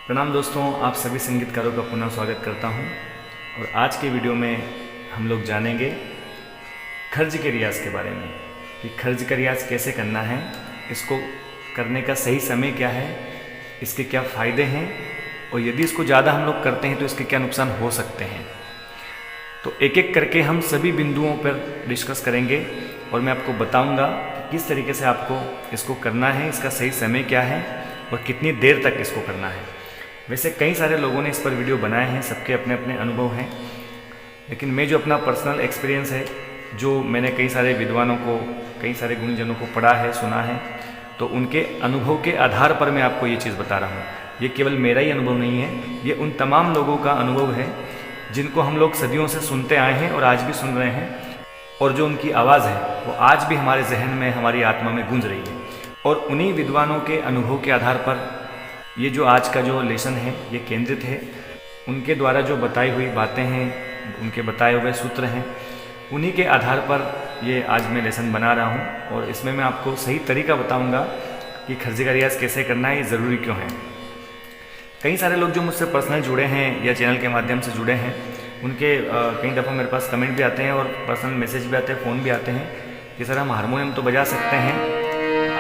प्रणाम दोस्तों, आप सभी संगीतकारों का पुनः स्वागत करता हूं। और आज के वीडियो में हम लोग जानेंगे खर्ज के रियाज के बारे में कि खर्ज का रियाज कैसे करना है, इसको करने का सही समय क्या है, इसके क्या फ़ायदे हैं और यदि इसको ज़्यादा हम लोग करते हैं तो इसके क्या नुकसान हो सकते हैं। तो एक एक करके हम सभी बिंदुओं पर डिस्कस करेंगे और मैं आपको बताऊंगा कि किस तरीके से आपको इसको करना है, इसका सही समय क्या है और कितनी देर तक इसको करना है। वैसे कई सारे लोगों ने इस पर वीडियो बनाए हैं, सबके अपने अपने अनुभव हैं, लेकिन मैं जो अपना पर्सनल एक्सपीरियंस है, जो मैंने कई सारे विद्वानों को, कई सारे गुणीजनों को पढ़ा है, सुना है, तो उनके अनुभव के आधार पर मैं आपको ये चीज़ बता रहा हूँ। ये केवल मेरा ही अनुभव नहीं है, ये उन तमाम लोगों का अनुभव है जिनको हम लोग सदियों से सुनते आए हैं और आज भी सुन रहे हैं, और जो उनकी आवाज़ है वो आज भी हमारे जहन में, हमारी आत्मा में गूंज रही है। और उन्हीं विद्वानों के अनुभव के आधार पर ये जो आज का जो लेसन है ये केंद्रित है। उनके द्वारा जो बताई हुई बातें हैं, उनके बताए हुए सूत्र हैं, उन्हीं के आधार पर ये आज मैं लेसन बना रहा हूँ। और इसमें मैं आपको सही तरीका बताऊँगा कि खर्जे का रियाज कैसे करना है, ये ज़रूरी क्यों है। कई सारे लोग जो मुझसे पर्सनल जुड़े हैं या चैनल के माध्यम से जुड़े हैं, उनके कई दफ़ा मेरे पास कमेंट भी आते हैं और पर्सनल मैसेज भी आते हैं, फ़ोन भी आते हैं कि सर हम हारमोनियम तो बजा सकते हैं,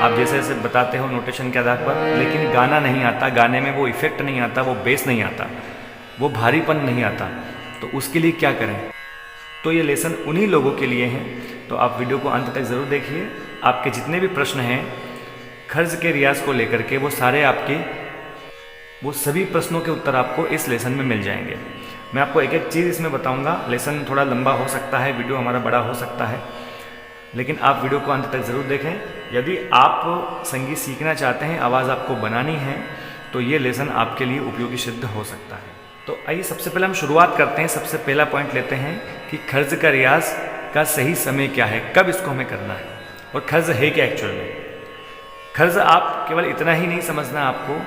आप जैसे जैसे बताते हो नोटेशन के आधार पर, लेकिन गाना नहीं आता, गाने में वो इफ़ेक्ट नहीं आता, वो बेस नहीं आता, वो भारीपन नहीं आता, तो उसके लिए क्या करें। तो ये लेसन उन्हीं लोगों के लिए है, तो आप वीडियो को अंत तक ज़रूर देखिए। आपके जितने भी प्रश्न हैं खर्ज के रियाज को लेकर के, वो सभी प्रश्नों के उत्तर आपको इस लेसन में मिल जाएंगे। मैं आपको एक एक चीज़ इसमें बताऊंगा। लेसन थोड़ा लंबा हो सकता है, वीडियो हमारा बड़ा हो सकता है, लेकिन आप वीडियो को अंत तक ज़रूर देखें। यदि आप संगीत सीखना चाहते हैं, आवाज़ आपको बनानी है, तो ये लेसन आपके लिए उपयोगी सिद्ध हो सकता है। तो आइए सबसे पहले हम शुरुआत करते हैं। सबसे पहला पॉइंट लेते हैं कि खर्ज का रियाज का सही समय क्या है, कब इसको हमें करना है और खर्ज है क्या एक्चुअल में। खर्ज आप केवल इतना ही नहीं समझना आपको।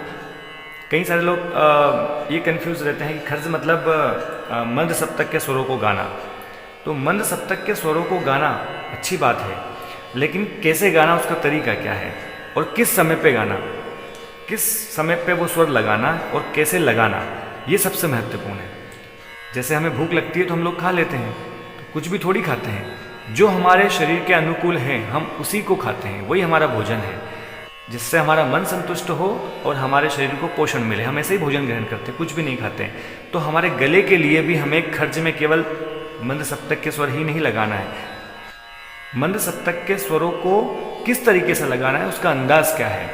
कई सारे लोग ये कंफ्यूज रहते हैं कि खर्ज मतलब मंद सप्तक के स्वरों को गाना। तो मंद सप्तक के स्वरों को गाना अच्छी बात है, लेकिन कैसे गाना, उसका तरीका क्या है और किस समय पे गाना, किस समय पे वो स्वर लगाना और कैसे लगाना, ये सबसे महत्वपूर्ण है। जैसे हमें भूख लगती है तो हम लोग खा लेते हैं, तो कुछ भी थोड़ी खाते हैं। जो हमारे शरीर के अनुकूल है हम उसी को खाते हैं, वही हमारा भोजन है, जिससे हमारा मन संतुष्ट हो और हमारे शरीर को पोषण मिले। हम ऐसे ही भोजन ग्रहण करते हैं, कुछ भी नहीं खाते हैं। तो हमारे गले के लिए भी हमें खर्ज में केवल मंद सप्तक के स्वर ही नहीं लगाना है, मंद सप्तक के स्वरों को किस तरीके से लगाना है, उसका अंदाज क्या है,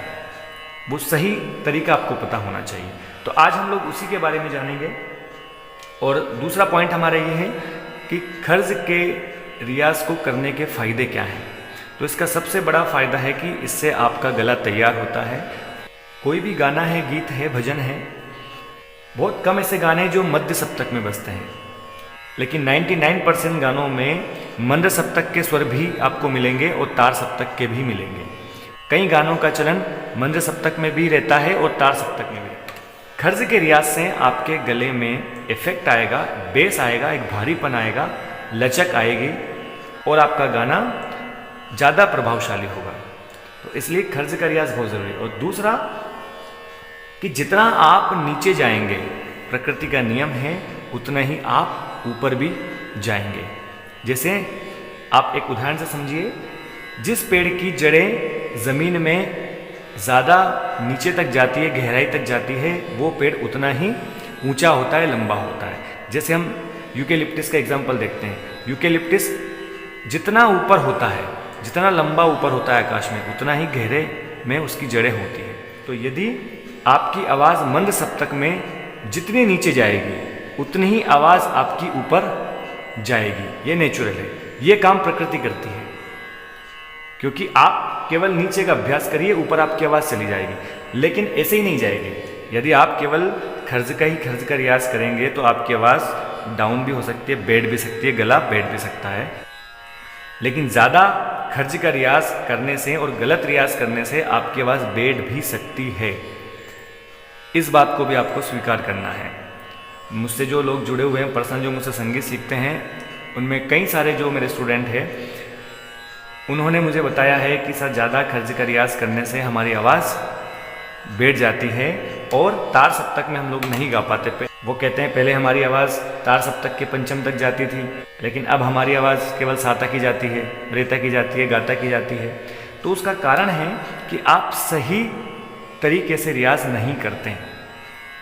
वो सही तरीका आपको पता होना चाहिए। तो आज हम लोग उसी के बारे में जानेंगे। और दूसरा पॉइंट हमारा ये है कि खर्ज के रियाज को करने के फायदे क्या हैं। तो इसका सबसे बड़ा फायदा है कि इससे आपका गला तैयार होता है। कोई भी गाना है, गीत है, भजन है, बहुत कम ऐसे गाने जो मध्य सप्तक में बजते हैं, लेकिन 99% गानों में मंद सप्तक के स्वर भी आपको मिलेंगे और तार सप्तक के भी मिलेंगे। कई गानों का चलन मंद सप्तक में भी रहता है और तार सप्तक में भी। खर्ज के रियाज से आपके गले में इफेक्ट आएगा, बेस आएगा, एक भारीपन आएगा, लचक आएगी और आपका गाना ज़्यादा प्रभावशाली होगा। तो इसलिए खर्ज का रियाज बहुत ज़रूरी है। और दूसरा कि जितना आप नीचे जाएंगे, प्रकृति का नियम है, उतना ही आप ऊपर भी जाएंगे। जैसे आप एक उदाहरण से समझिए, जिस पेड़ की जड़ें ज़मीन में ज़्यादा नीचे तक जाती है, गहराई तक जाती है, वो पेड़ उतना ही ऊंचा होता है, लंबा होता है। जैसे हम यूकेलिप्टिस का एग्जाम्पल देखते हैं। यूकेलिप्टिस जितना ऊपर होता है, जितना लंबा ऊपर होता है आकाश में, उतना ही गहरे में उसकी जड़ें होती हैं। तो यदि आपकी आवाज़ मंद सप्तक में जितनी नीचे जाएगी, उतनी ही आवाज़ आपकी ऊपर जाएगी। ये नेचुरल है, ये काम प्रकृति करती है। क्योंकि आप केवल नीचे का अभ्यास करिए, ऊपर आपकी आवाज़ चली जाएगी, लेकिन ऐसे ही नहीं जाएगी। यदि आप केवल खर्ज का रियाज करेंगे तो आपकी आवाज़ डाउन भी हो सकती है, बैठ भी सकती है, गला बैठ भी सकता है। लेकिन ज़्यादा खर्ज का रियाज करने से और गलत रियाज करने से आपकी आवाज़ बैठ भी सकती है। इस बात को भी आपको स्वीकार करना है। मुझसे जो लोग जुड़े हुए हैं, पर्सनल जो मुझसे संगीत सीखते हैं, उनमें कई सारे जो मेरे स्टूडेंट हैं, उन्होंने मुझे बताया है कि सर ज़्यादा खर्ज का रियाज करने से हमारी आवाज़ बैठ जाती है और तार सप्तक में हम लोग नहीं गा पाते। वो कहते हैं पहले हमारी आवाज़ तार सप्तक के पंचम तक जाती थी, लेकिन अब हमारी आवाज़ केवल सा तक ही जाती है, रे तक ही जाती है, गा तक ही जाती है। तो उसका कारण है कि आप सही तरीके से रियाज नहीं करते हैं।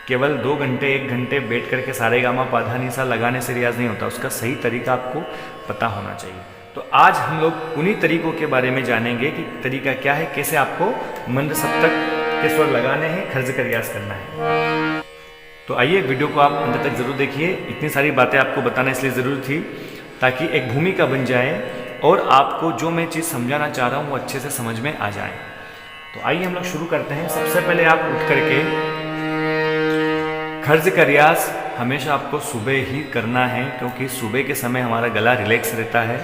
केवल 2 घंटे 1 घंटे बैठ करके सारे गामा पाधा नी सा लगाने से रियाज नहीं होता, उसका सही तरीका आपको पता होना चाहिए। तो आज हम लोग उन्हीं तरीकों के बारे में जानेंगे कि तरीका क्या है, कैसे आपको मंद सप्तक के स्वर लगाने हैं, खर्ज का रियाज करना है। तो आइए वीडियो को आप अंत तक जरूर देखिए। इतनी सारी बातें आपको बताना इसलिए ज़रूरी थी ताकि एक भूमिका बन जाए और आपको जो मैं चीज़ समझाना चाह रहा हूँ वो अच्छे से समझ में आ जाए। तो आइए हम लोग शुरू करते हैं। सबसे पहले आप उठ करके खर्ज का रियाज हमेशा आपको सुबह ही करना है, क्योंकि सुबह के समय हमारा गला रिलैक्स रहता है,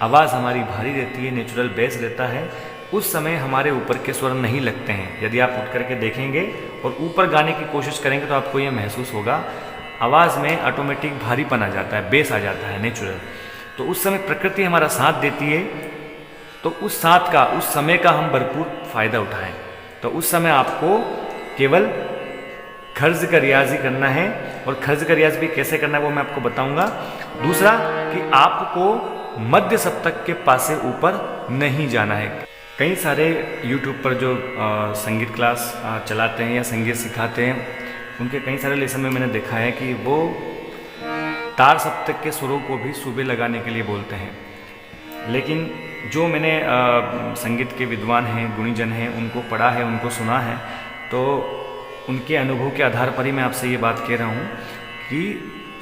आवाज़ हमारी भारी रहती है, नेचुरल बेस रहता है। उस समय हमारे ऊपर के स्वर नहीं लगते हैं। यदि आप उठ करके देखेंगे और ऊपर गाने की कोशिश करेंगे तो आपको यह महसूस होगा आवाज़ में ऑटोमेटिक भारीपन आ जाता है, बेस आ जाता है नेचुरल। तो उस समय प्रकृति हमारा साथ देती है, तो उस साथ का, उस समय का हम भरपूर फ़ायदा उठाएं। तो उस समय आपको केवल खर्ज का रियाज ही करना है, और खर्ज का रियाज भी कैसे करना है वो मैं आपको बताऊंगा। दूसरा कि आपको मध्य सप्तक के पास से ऊपर नहीं जाना है। कई सारे YouTube पर जो संगीत क्लास चलाते हैं या संगीत सिखाते हैं, उनके कई सारे लेसन में मैंने देखा है कि वो तार सप्तक के स्वरों को भी सुबह लगाने के लिए बोलते हैं। लेकिन जो मैंने संगीत के विद्वान हैं, गुणीजन हैं, उनको पढ़ा है, उनको सुना है, तो उनके अनुभव के आधार पर ही मैं आपसे ये बात कह रहा हूँ कि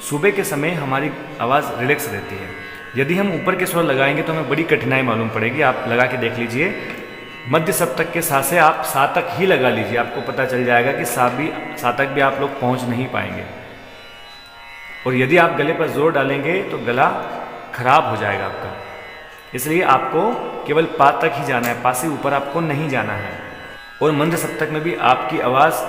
सुबह के समय हमारी आवाज़ रिलैक्स रहती है। यदि हम ऊपर के स्वर लगाएंगे तो हमें बड़ी कठिनाई मालूम पड़ेगी। आप लगा के देख लीजिए, मध्य सप्तक के सा से आप सा तक ही लगा लीजिए, आपको पता चल जाएगा कि सा तक भी आप लोग पहुँच नहीं पाएंगे। और यदि आप गले पर जोर डालेंगे तो गला खराब हो जाएगा आपका। इसलिए आपको केवल पा तक ही जाना है, पा से ऊपर आपको नहीं जाना है। और मंद सप्तक में भी आपकी आवाज़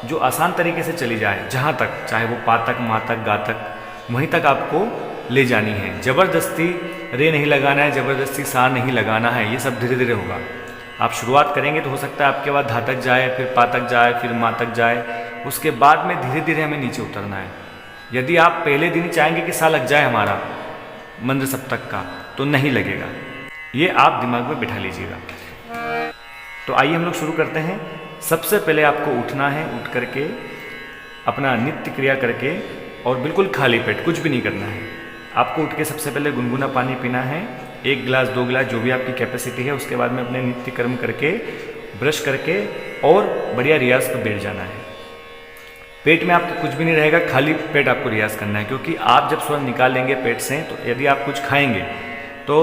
जो आसान तरीके से चली जाए, जहाँ तक, चाहे वो पा तक, मा तक, गा तक, वहीं तक आपको ले जानी है। ज़बरदस्ती रे नहीं लगाना है, ज़बरदस्ती सा नहीं लगाना है। ये सब धीरे धीरे होगा। आप शुरुआत करेंगे तो हो सकता है आपके बाद धा तक जाए, फिर पा तक जाए, फिर मा तक जाए, उसके बाद में धीरे धीरे हमें नीचे उतरना है। यदि आप पहले दिन ही चाहेंगे कि सा लग जाए हमारा मंद सप्तक का, तो नहीं लगेगा। ये आप दिमाग में बिठा लीजिएगा। तो आइए हम लोग शुरू करते हैं। सबसे पहले आपको उठना है, उठ करके अपना नित्य क्रिया करके, और बिल्कुल खाली पेट, कुछ भी नहीं करना है। आपको उठ के सबसे पहले गुनगुना पानी पीना है, 1 गिलास 2 गिलास जो भी आपकी कैपेसिटी है। उसके बाद में अपने नित्य कर्म करके, ब्रश करके और बढ़िया रियाज पर बैठ जाना है। पेट में आपके कुछ भी नहीं रहेगा, खाली पेट आपको रियाज करना है। क्योंकि आप जब स्वर निकालेंगे पेट से, तो यदि आप कुछ खाएंगे तो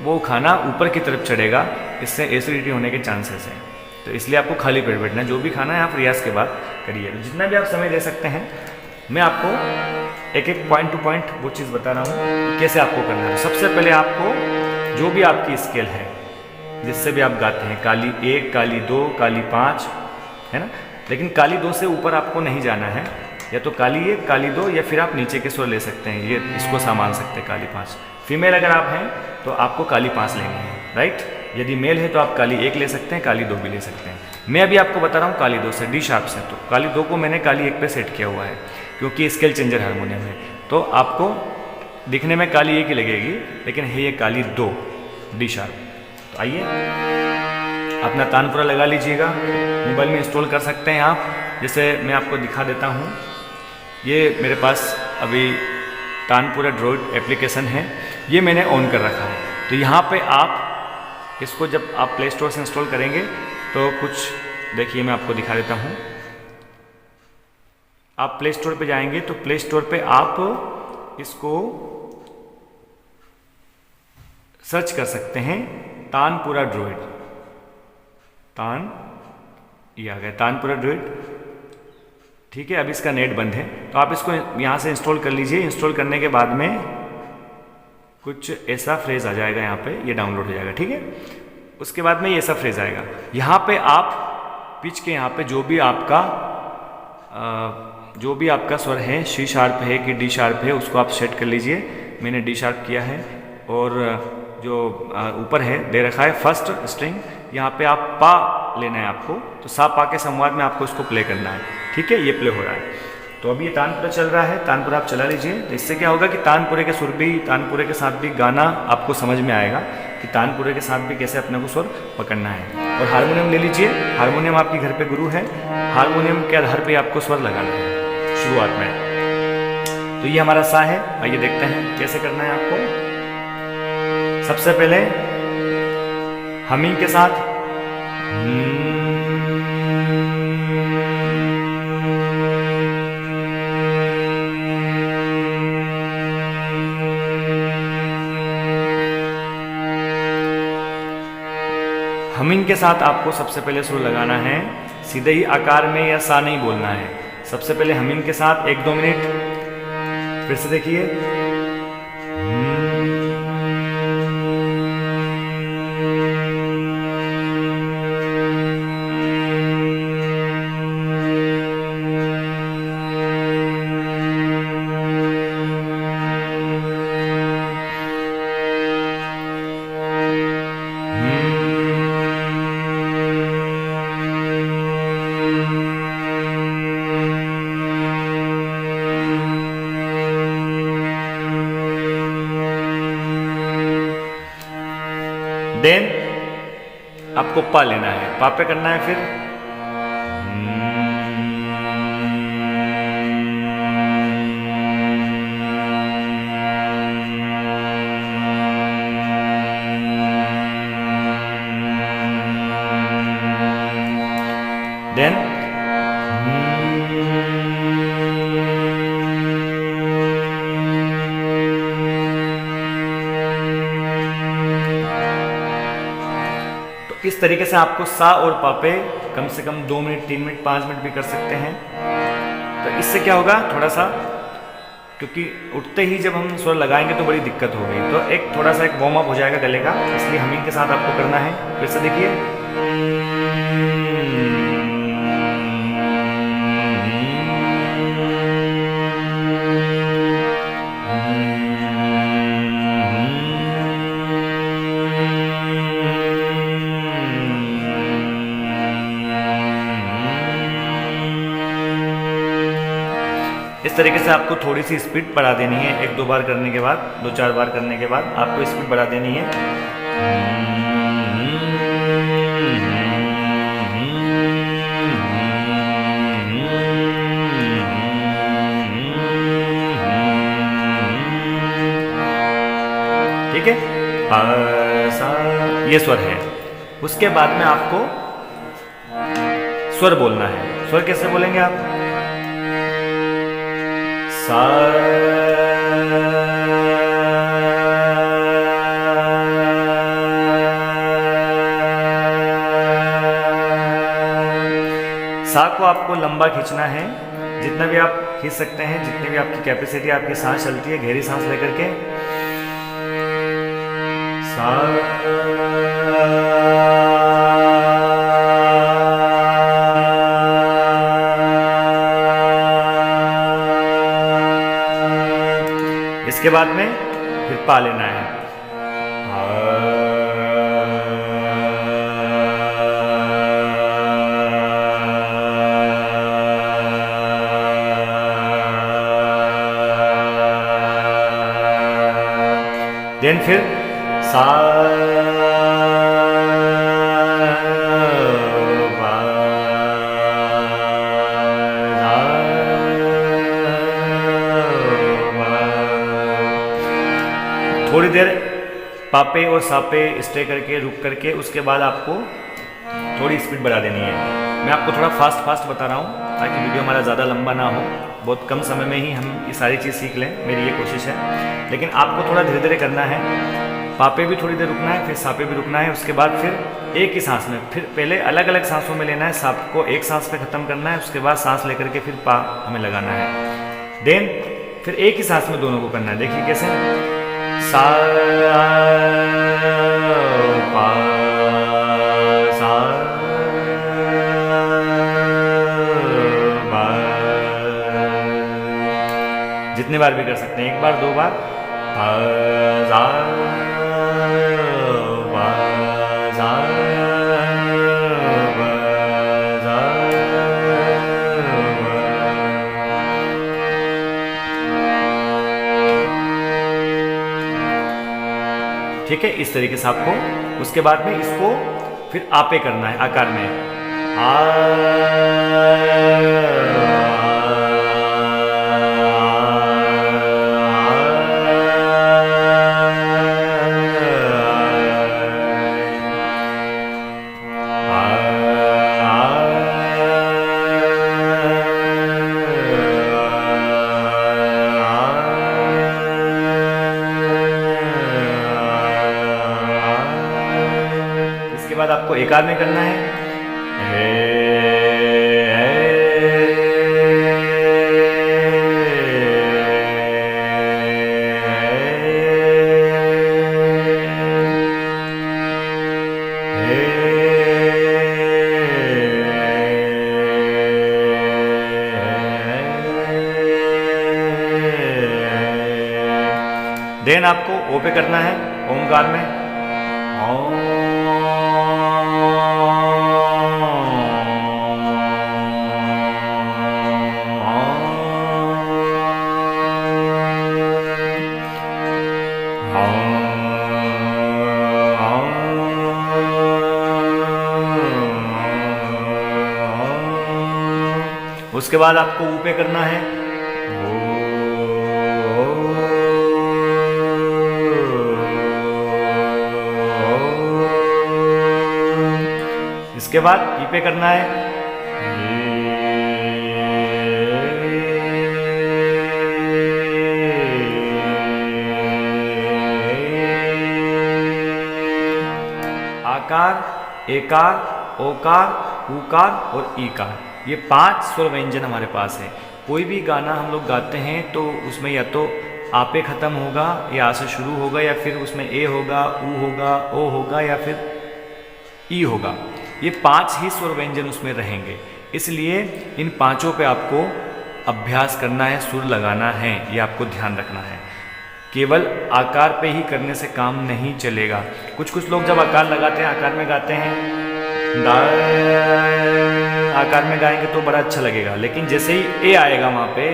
वो खाना ऊपर की तरफ चढ़ेगा, इससे एसिडिटी होने के चांसेस हैं। तो इसलिए आपको खाली पेट बैठना है। जो भी खाना है आप रियाज के बाद करिए। जितना भी आप समय दे सकते हैं, मैं आपको एक एक पॉइंट टू पॉइंट वो चीज़ बता रहा हूँ कैसे आपको करना है। सबसे पहले आपको जो भी आपकी स्केल है, जिससे भी आप गाते हैं, काली 1, काली 2, काली 5, है ना, लेकिन काली 2 से ऊपर आपको नहीं जाना है। या तो काली 1, काली 2, या फिर आप नीचे के स्वर ले सकते हैं, ये इसको सामान सकते हैं काली 5। फीमेल अगर आप हैं तो आपको काली 5 लेनी है, राइट। यदि मेल है तो आप काली 1 ले सकते हैं, काली 2 भी ले सकते हैं। मैं अभी आपको बता रहा हूँ काली 2 से, डी शार्प से। तो काली 2 को मैंने काली 1 पे सेट किया हुआ है, क्योंकि स्केल चेंजर हारमोनियम है। तो आपको दिखने में काली 1 ही लगेगी, लेकिन है ये काली 2 डी शार्प। तो आइए अपना तानपुरा लगा लीजिएगा। मोबाइल में इंस्टॉल कर सकते हैं आप, जैसे मैं आपको दिखा देता हूँ। ये मेरे पास अभी तानपुरा ड्रॉइड एप्लीकेशन है, ये मैंने ऑन कर रखा है। तो यहाँ पे आप इसको जब आप प्ले स्टोर से इंस्टॉल करेंगे तो कुछ देखिए, मैं आपको दिखा देता हूँ। आप प्ले स्टोर पे जाएंगे तो प्ले स्टोर पे आप इसको सर्च कर सकते हैं, तानपुरा ड्रॉइड। ये आ गया तानपुरा ड्रॉइड, ठीक है। अब इसका नेट बंद है, तो आप इसको यहाँ से इंस्टॉल कर लीजिए। इंस्टॉल करने के बाद में कुछ ऐसा फ्रेज आ जाएगा, यहाँ पे ये डाउनलोड हो जाएगा, ठीक है। उसके बाद में ये ऐसा फ्रेज आएगा। यहाँ पे आप पिच के यहाँ पे जो भी आपका स्वर है, सी शार्प है कि डी शार्प है, उसको आप सेट कर लीजिए। मैंने डी शार्प किया है। और जो ऊपर है दे रखा है फर्स्ट स्ट्रिंग, यहाँ पे आप पा लेना है आपको, तो सा पा के संवाद में आपको इसको प्ले करना है। ठीक है, ये प्ले हो रहा है। तो अभी ये तानपुरा चल रहा है, तानपुरा आप चला लीजिए। तो इससे क्या होगा कि तानपुरे के सुर भी, तानपुरे के साथ भी गाना आपको समझ में आएगा कि तानपुरे के साथ भी कैसे अपने को सुर पकड़ना है। और हारमोनियम ले लीजिए, हारमोनियम आपके घर पे गुरु है, हारमोनियम के आधार पे आपको स्वर लगाना है शुरुआत में। तो ये हमारा सा है, आइए देखते हैं कैसे करना है आपको। सबसे पहले हमिंग के साथ हमिंग के साथ आपको सबसे पहले सुर लगाना है, सीधे ही आकार में या सा नहीं बोलना है। सबसे पहले हमिंग के साथ 1-2 मिनट फिर से देखिए। देन आपको पा लेना है, पा पे करना है फिर देन इस तरीके से आपको सा और पा पे कम से कम 2 मिनट, 3 मिनट, 5 मिनट भी कर सकते हैं। तो इससे क्या होगा, थोड़ा सा, क्योंकि उठते ही जब हम स्वर लगाएंगे तो बड़ी दिक्कत होगी, तो एक थोड़ा सा एक वार्म अप हो जाएगा गले का, इसलिए हमिंग के साथ आपको करना है। फिर से देखिए, इस तरीके से आपको थोड़ी सी स्पीड बढ़ा देनी है। 1-2 बार करने के बाद, 2-4 बार करने के बाद आपको स्पीड बढ़ा देनी है। ठीक है, ये स्वर है। उसके बाद में आपको स्वर बोलना है। स्वर कैसे बोलेंगे आप? सा को आपको लंबा खींचना है, जितना भी आप खींच सकते हैं, जितनी भी आपकी कैपेसिटी, आपकी सांस चलती है, गहरी सांस लेकर के सा। इसके बाद में फिर पा लेना है। देन फिर सा थोड़ी देर पापे और सापे स्टे करके रुक करके उसके बाद आपको थोड़ी स्पीड बढ़ा देनी है। मैं आपको थोड़ा फास्ट बता रहा हूँ ताकि वीडियो हमारा ज़्यादा लंबा ना हो, बहुत कम समय में ही हम ये सारी चीज़ सीख लें, मेरी ये कोशिश है। लेकिन आपको थोड़ा धीरे धीरे करना है। पापे भी थोड़ी देर रुकना है, फिर सापे भी रुकना है, उसके बाद फिर एक ही सांस में, फिर पहले अलग अलग सांसों में लेना है, साप को एक सांस पे ख़त्म करना है, उसके बाद सांस लेकर के फिर पा हमें लगाना है। देन फिर एक ही सांस में दोनों को करना है। देखिए कैसे, सा पा सा पा, जितने बार भी कर सकते हैं, 1 बार 2 बार, पा सा ठीक है, इस तरीके से आपको उसके बाद में इसको फिर आपे करना है आकार में। इसके बाद आपको एकार में करना है। देन आपको ओ पे करना है ओमकार में। उसके बाद आपको ऊ पे करना है। इसके बाद ई पे करना है। आकार, एकार, ओकार, ऊकार और ईकार, ये 5 स्वर व्यंजन हमारे पास है। कोई भी गाना हम लोग गाते हैं तो उसमें या तो आपे खत्म होगा या आ से शुरू होगा, या फिर उसमें ए होगा, ऊ होगा, ओ होगा, या फिर ई होगा। ये 5 ही स्वर व्यंजन उसमें रहेंगे, इसलिए इन 5 पे आपको अभ्यास करना है, सुर लगाना है, ये आपको ध्यान रखना है। केवल आकार पे ही करने से काम नहीं चलेगा। कुछ कुछ लोग जब आकार लगाते हैं, आकार में गाते हैं, आकार में गाएंगे तो बड़ा अच्छा लगेगा, लेकिन जैसे ही ए आएगा वहाँ पे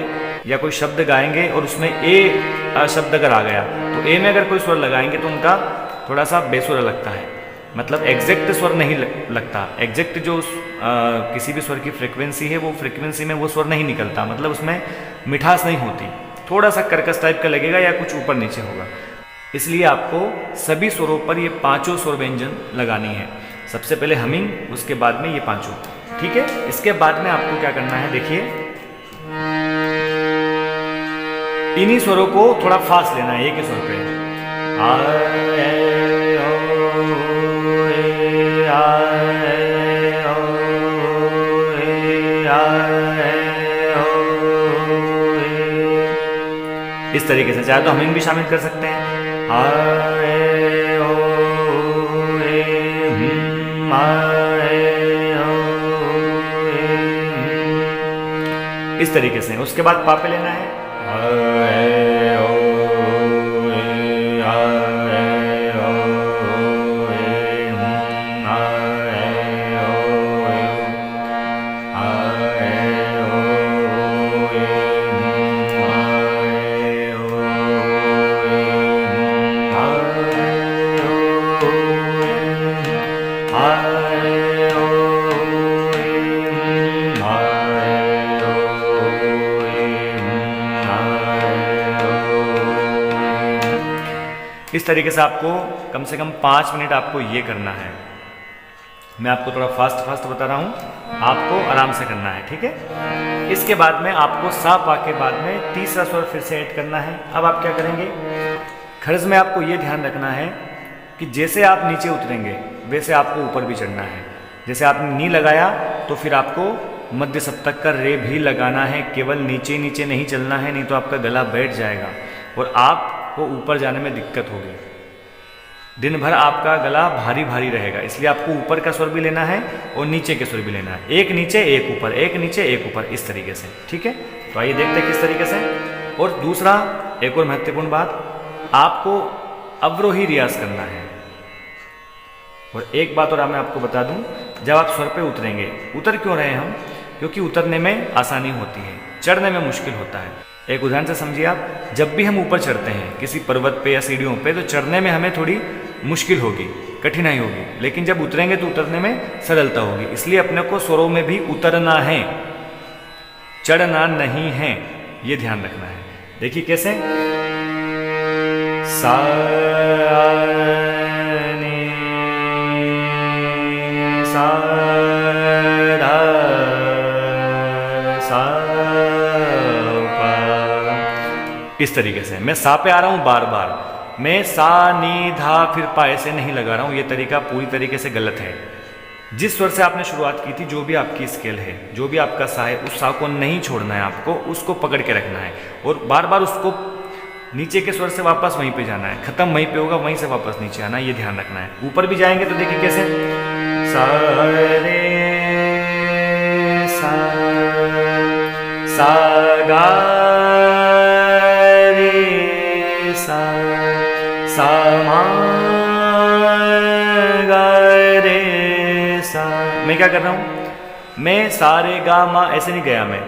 या कोई शब्द गाएंगे और उसमें ए शब्द अगर आ गया तो ए में अगर कोई स्वर लगाएंगे तो उनका थोड़ा सा बेसुरा लगता है, मतलब एग्जैक्ट स्वर नहीं लगता। एग्जैक्ट जो किसी भी स्वर की फ्रीक्वेंसी है वो फ्रीक्वेंसी में वो स्वर नहीं निकलता, मतलब उसमें मिठास नहीं होती, थोड़ा सा कर्कश टाइप का लगेगा या कुछ ऊपर नीचे होगा। इसलिए आपको सभी स्वरों पर ये 5 स्वर व्यंजन लगानी है। सबसे पहले हमिंग, उसके बाद में ये 5, ठीक है। इसके बाद में आपको क्या करना है, देखिए इन्हीं स्वरों को थोड़ा फास्ट लेना है, एक ही स्वर पे। इस तरीके से चाहे तो हमिंग भी शामिल कर सकते हैं। इस तरीके से। उसके बाद पापे लेना है। इस तरीके से आपको कम से कम 5 मिनट आपको ये करना है। मैं आपको थोड़ा फास्ट बता रहा हूँ, आपको आराम से करना है, ठीक है। इसके बाद में आपको सा पा के बाद में तीसरा स्वर फिर से ऐड करना है। अब आप क्या करेंगे, खर्ज में आपको ये ध्यान रखना है कि जैसे आप नीचे उतरेंगे वैसे आपको ऊपर भी चढ़ना है। जैसे आपने नी लगाया तो फिर आपको मध्य सप्तक का रे भी लगाना है, केवल नीचे नीचे नहीं चलना है, नहीं तो आपका गला बैठ जाएगा और आपको ऊपर जाने में दिक्कत होगी। दिन भर आपका गला भारी भारी रहेगा, इसलिए आपको ऊपर का स्वर भी लेना है और नीचे के स्वर भी लेना है। एक नीचे एक ऊपर, एक नीचे एक ऊपर, इस तरीके से, ठीक है। तो आइए देखते हैं किस तरीके से। और दूसरा एक और महत्वपूर्ण बात, आपको अवरोही रियाज करना है। और एक बात और मैं आपको बता दूं, जब आप स्वर पे उतरेंगे, उतर क्यों रहे हैं हम, क्योंकि उतरने में आसानी होती है, चढ़ने में मुश्किल होता है। एक उदाहरण से समझिए आप, जब भी हम ऊपर चढ़ते हैं किसी पर्वत पे या सीढ़ियों पे, तो चढ़ने में हमें थोड़ी मुश्किल होगी, कठिनाई होगी, लेकिन जब उतरेंगे तो उतरने में सरलता होगी। इसलिए अपने को स्वरों में भी उतरना है, चढ़ना नहीं है, ये ध्यान रखना है। देखिए कैसे, सा नी सा धा सा पा, इस तरीके से मैं सा पे आ रहा हूं बार बार। मैं सा नी धा फिर पा ऐसे नहीं लगा रहा हूं, ये तरीका पूरी तरीके से गलत है। जिस स्वर से आपने शुरुआत की थी, जो भी आपकी स्केल है, जो भी आपका सा है, उस सा को नहीं छोड़ना है, आपको उसको पकड़ के रखना है और बार बार उसको नीचे के स्वर से वापस वहीं पे जाना है, खत्म वहीं पे होगा, वहीं से वापस नीचे आना है, ये ध्यान रखना है। ऊपर भी जाएंगे तो देखिए कैसे, सा रे सा सा गा रे सा सा मा गा रे सा। मैं क्या कर रहा हूं, मैं सा रे गा मा ऐसे नहीं गया, मैं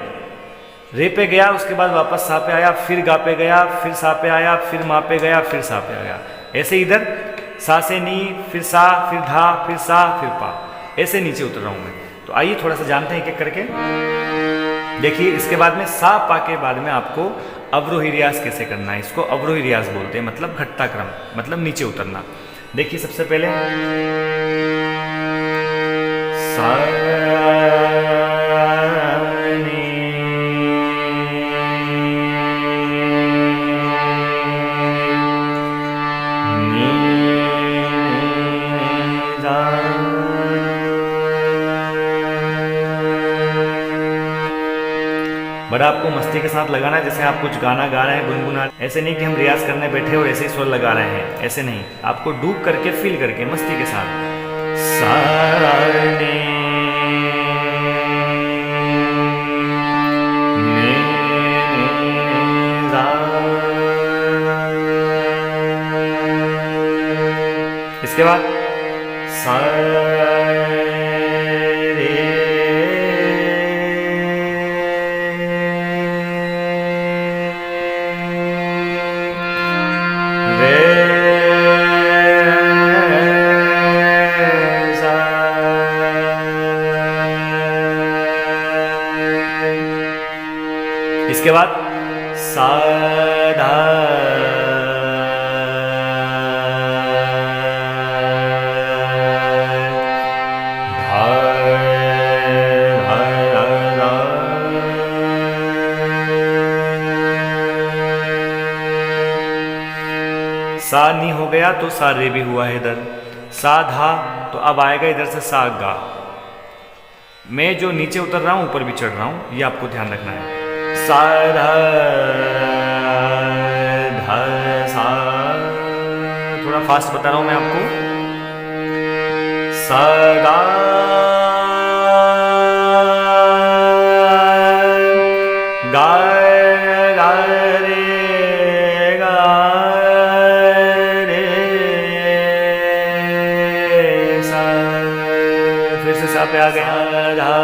रे पे गया, उसके बाद वापस सा पे आया, फिर गा पे गया, फिर सा पे आया, फिर मा पे गया, फिर सा पे आया। ऐसे इधर सा से नी, फिर सा, फिर धा, फिर सा, फिर पा, ऐसे नीचे उतर रहा हूं मैं। तो आइए थोड़ा सा जानते हैं एक एक करके। देखिए इसके बाद में सा पा के बाद में आपको अवरोही रियाज कैसे करना है। इसको अवरोही रियाज बोलते हैं, मतलब घटता क्रम, मतलब नीचे उतरना। देखिए सबसे पहले सा बड़ा आपको मस्ती के साथ लगाना है, जैसे आप कुछ गाना गा रहे हैं, गुनगुना। ऐसे नहीं कि हम रियाज करने बैठे और ऐसे ही स्वर लगा रहे हैं, ऐसे नहीं, आपको डूब करके फील करके मस्ती के साथ सा ने रा। इसके बाद सा इसके बाद सा धा सा नी हो गया तो सा रे भी हुआ है इधर। सा धा तो अब आएगा इधर से सा गा। मैं जो नीचे उतर रहा हूं ऊपर भी चढ़ रहा हूं, ये आपको ध्यान रखना है। सा धा धा सा, थोड़ा फास्ट बता रहा हूं मैं आपको। सा गा गा गा रे गा रे सा, फिर से सा पे आ गया। धा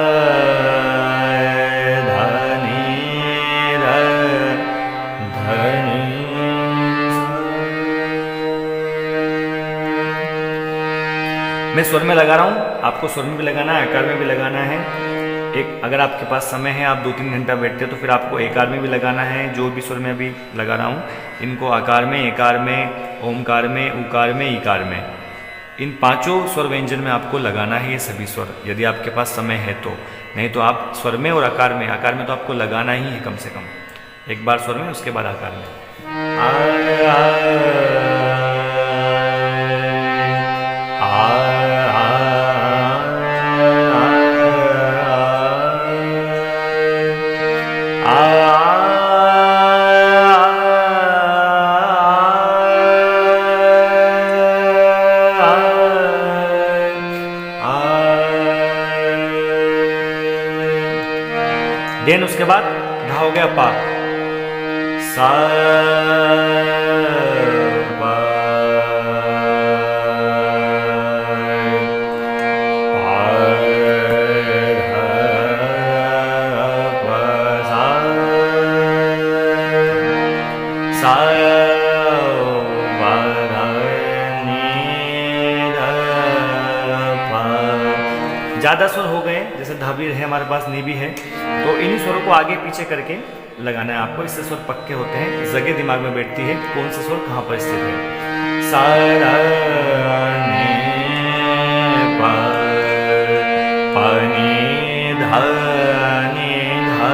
मैं स्वर में लगा रहा हूँ, आपको स्वर में भी लगाना है, आकार में भी लगाना है। एक अगर आपके पास समय है, आप 2-3 घंटा बैठते हो, तो फिर आपको एकार में भी लगाना है। जो भी स्वर में अभी लगा रहा हूँ, इनको आकार में, एकार में, ओमकार में, उकार में, ईकार में, इन 5 स्वर व्यंजन में आपको लगाना है ये सभी स्वर, यदि आपके पास समय है तो। नहीं तो आप स्वर में और आकार में तो आपको लगाना ही है कम से कम। एक बार स्वर में, उसके बाद आकार में। देन उसके बाद धा हो गया पा, सा पा सा सा ज़्यादा स्वर हो गए, जैसे धा भी है हमारे पास, नी भी है, तो इन्हीं स्वरों को आगे पीछे करके लगाना है आपको। इससे स्वर पक्के होते हैं, जगह दिमाग में बैठती है कौन सा स्वर कहाँ पर स्थित है। सा रा नी पा पा नी धा नी धा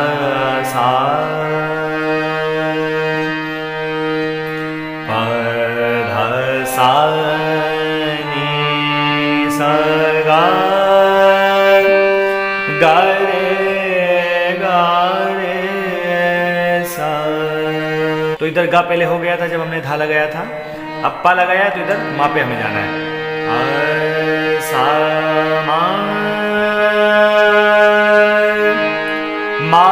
सा पा धा सा नी सा गा गा रे गा रे सा। तो इधर गा पहले हो गया था जब हमने धा लगाया था, अब पा लगाया तो इधर मा पे हमें जाना है। सा मा मा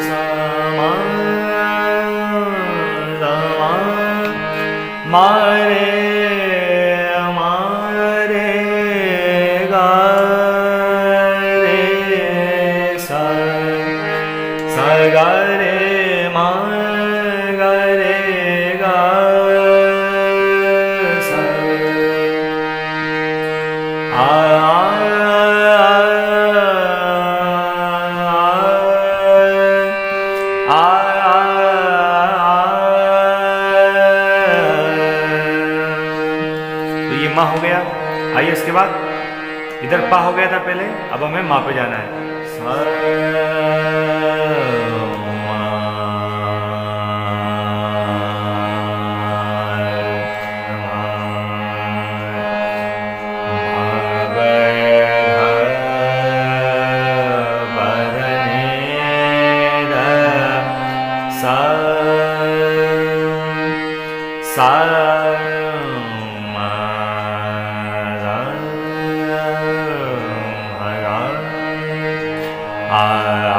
सा मा सा मा रे मा रे गा रे सा सा गा रे मा गा रे गा सा तो ये मा हो गया। आइए उसके बाद इधर पा हो गया था पहले, अब हमें मा पे जाना है। सा मा रा रा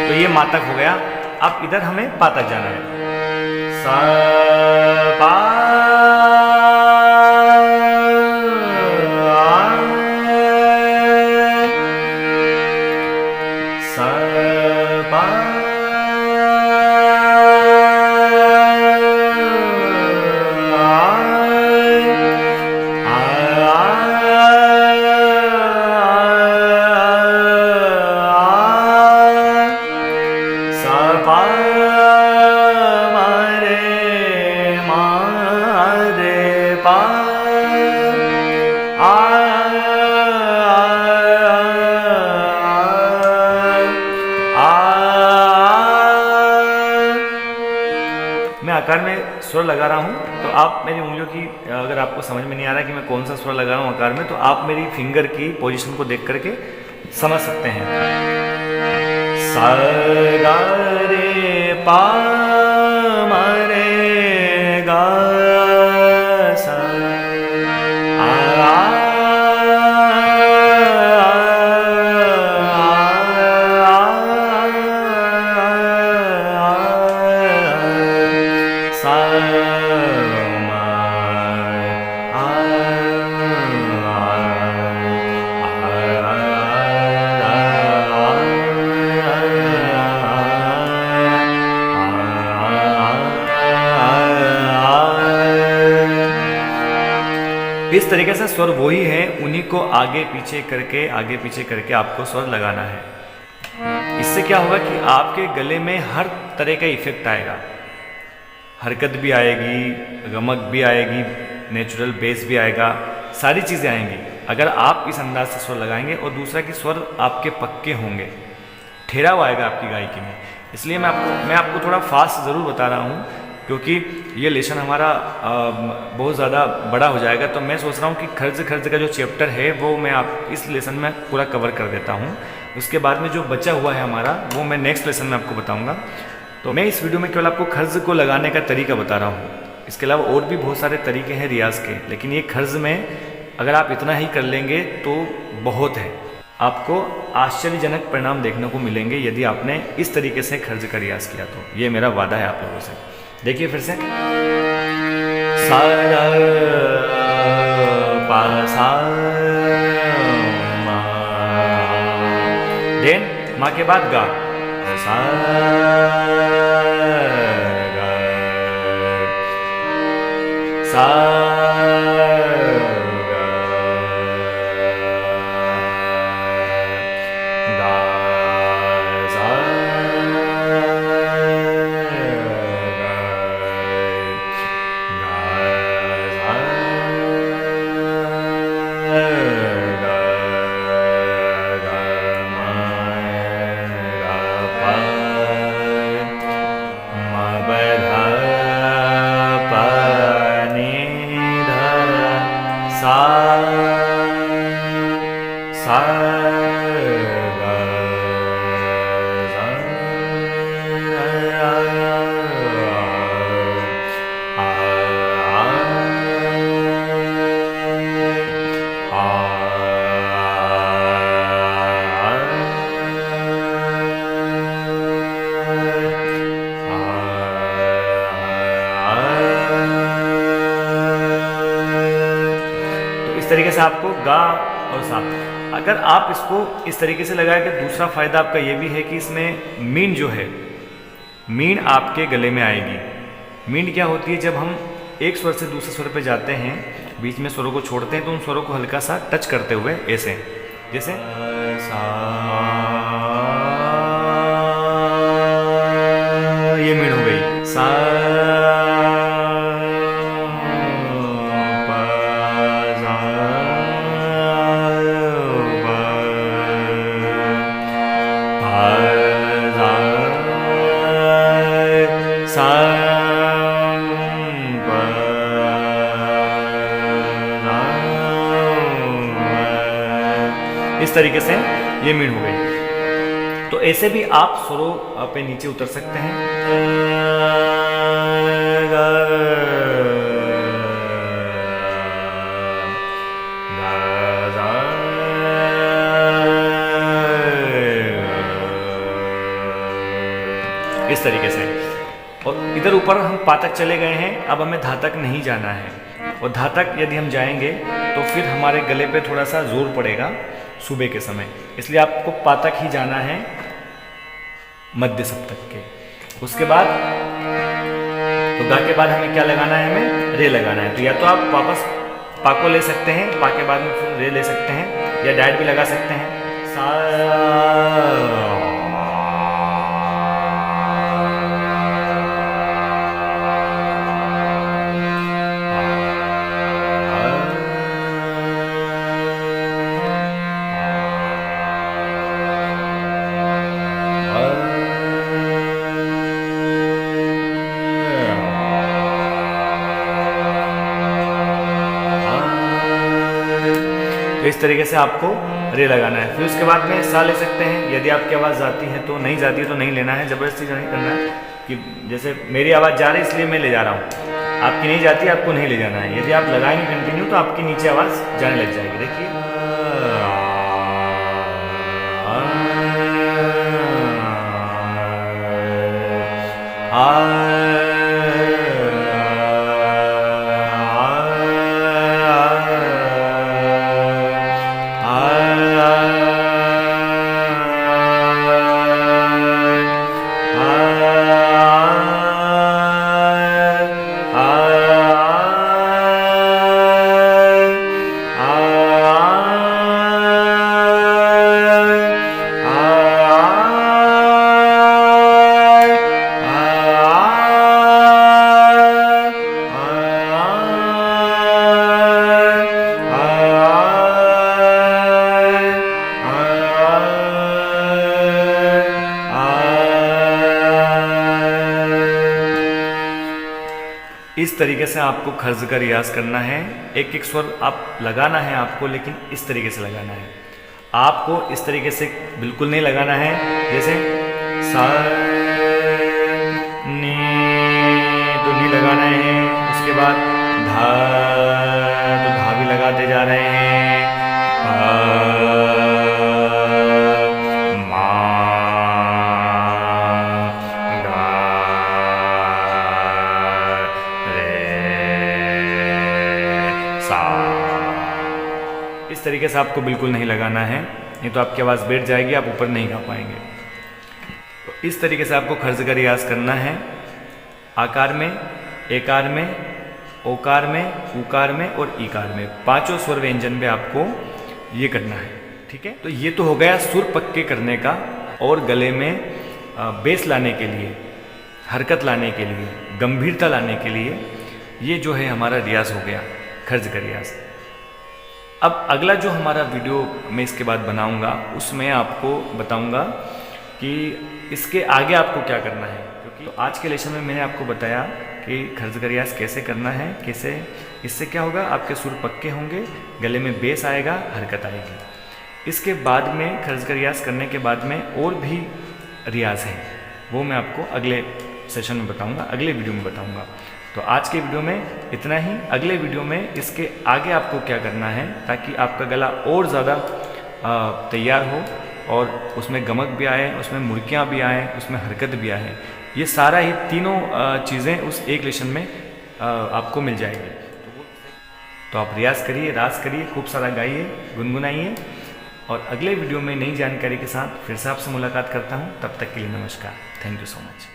तो ये मा तक हो गया। अब इधर हमें पा तक जाना है। सा पा सा पा मैं आकार में स्वर लगा रहा हूँ, तो आप मेरी उंगलियों की, अगर आपको समझ में नहीं आ रहा कि मैं कौन सा स्वर लगा रहा हूँ आकार में, तो आप मेरी फिंगर की पोजीशन को देख करके समझ सकते हैं। सा गा रे पा मा रे गा सा इस तरीके से स्वर वही है, उन्हीं को आगे पीछे करके आपको स्वर लगाना है। इससे क्या होगा कि आपके गले में हर तरह का इफेक्ट आएगा, हरकत भी आएगी, गमक भी आएगी, नेचुरल बेस भी आएगा, सारी चीज़ें आएंगी अगर आप इस अंदाज से स्वर लगाएंगे। और दूसरा कि स्वर आपके पक्के होंगे, ठहराव आएगा आपकी गायकी में। इसलिए मैं आपको थोड़ा फास्ट ज़रूर बता रहा हूँ, क्योंकि ये लेसन हमारा बहुत ज़्यादा बड़ा हो जाएगा। तो मैं सोच रहा हूँ कि खर्च का जो चैप्टर है वो मैं आप इस लेसन में पूरा कवर कर देता हूँ। उसके बाद में जो बचा हुआ है हमारा वो मैं नेक्स्ट लेसन में आपको बताऊँगा। तो मैं इस वीडियो में केवल आपको खर्च को लगाने का तरीका बता रहा हूँ। इसके अलावा और भी बहुत सारे तरीके हैं रियाज़ के, लेकिन ये खर्च में अगर आप इतना ही कर लेंगे तो बहुत है। आपको आश्चर्यजनक परिणाम देखने को मिलेंगे यदि आपने इस तरीके से खर्च का रियाज किया तो। ये मेरा वादा है आप लोगों से। देखिए फिर से सा पा सा मा, देन माँ के बाद गा सा गा सा इस तरीके से आपको गा और सा। अगर आप इसको इस तरीके से लगाए तो दूसरा फायदा आपका ये भी है कि इसमें मीन जो है, मीन आपके गले में आएगी। मीन क्या होती है, जब हम एक स्वर से दूसरे स्वर पे जाते हैं, बीच में स्वरों को छोड़ते हैं तो उन स्वरों को हल्का सा टच करते हुए ऐसे, जैसे सा, ये मीन हो गई सा, इस तरीके से ये मीन हो गई। तो ऐसे भी आप स्वरों पे नीचे उतर सकते हैं। इस तरीके से, और इधर ऊपर हम पा तक चले गए हैं, अब हमें धा तक नहीं जाना है। और धा तक यदि हम जाएंगे तो फिर हमारे गले पे थोड़ा सा जोर पड़ेगा सुबह के समय, इसलिए आपको पा तक ही जाना है मध्य सप्तक के। उसके बाद तो गा के बाद हमें क्या लगाना है, हमें रे लगाना है। तो या तो आप वापस पा को ले सकते हैं, पा के बाद में फिर रे ले सकते हैं, या डायरेक्ट भी लगा सकते हैं सा। इस तरीके से आपको रे लगाना है। फिर उसके बाद में सा ले सकते हैं, यदि आपकी आवाज़ जाती है तो, नहीं जाती है तो नहीं लेना है, ज़बरदस्ती नहीं करना है कि जैसे मेरी आवाज़ जा रही है इसलिए मैं ले जा रहा हूँ, आपकी नहीं जाती आपको नहीं ले जाना है। यदि आप लगाएंगे कंटिन्यू तो आपकी नीचे आवाज़ जाने लग जाएगी। देखिए इस तरीके से आपको खर्ज का रियाज करना है। एक एक स्वर आप लगाना है आपको, लेकिन इस तरीके से लगाना है। आपको इस तरीके से बिल्कुल नहीं लगाना है, जैसे सा नी तो नी लगाना है, उसके बाद धा तो धा भी लगाते जा रहे हैं, इस तरीके से आपको बिल्कुल नहीं लगाना है, नहीं तो आपकी आवाज़ बैठ जाएगी, आप ऊपर नहीं गा पाएंगे। तो इस तरीके से आपको खर्ज का रियाज करना है, आकार में, एकार में, ओकार में, उकार में और ईकार में, पांचों स्वर व्यंजन पे आपको ये करना है। ठीक है, तो ये तो हो गया सुर पक्के करने का और गले में बेस लाने के लिए, हरकत लाने के लिए, गंभीरता लाने के लिए ये जो है हमारा रियाज हो गया, खर्ज का रियाज। अब अगला जो हमारा वीडियो मैं इसके बाद बनाऊंगा उसमें आपको बताऊंगा कि इसके आगे आपको क्या करना है, क्योंकि तो आज के लेसन में मैंने आपको बताया कि खर्ज का रियाज कैसे करना है, कैसे, इससे क्या होगा, आपके सुर पक्के होंगे, गले में बेस आएगा, हरकत आएगी। इसके बाद में खर्ज का रियाज करने के बाद में और भी रियाज है, वो मैं आपको अगले सेशन में बताऊंगा, अगले वीडियो में बताऊंगा। तो आज के वीडियो में इतना ही। अगले वीडियो में इसके आगे आपको क्या करना है ताकि आपका गला और ज़्यादा तैयार हो और उसमें गमक भी आए, उसमें मुड़कियाँ भी आए, उसमें हरकत भी आए। ये सारा ही तीनों चीज़ें उस एक लेसन में आपको मिल जाएगी। तो आप रियाज करिए, राज करिए, खूब सारा गाइए, गुनगुनाइए। और अगले वीडियो में नई जानकारी के साथ फिर से आपसे मुलाकात करता हूँ। तब तक के लिए नमस्कार। Thank you so much.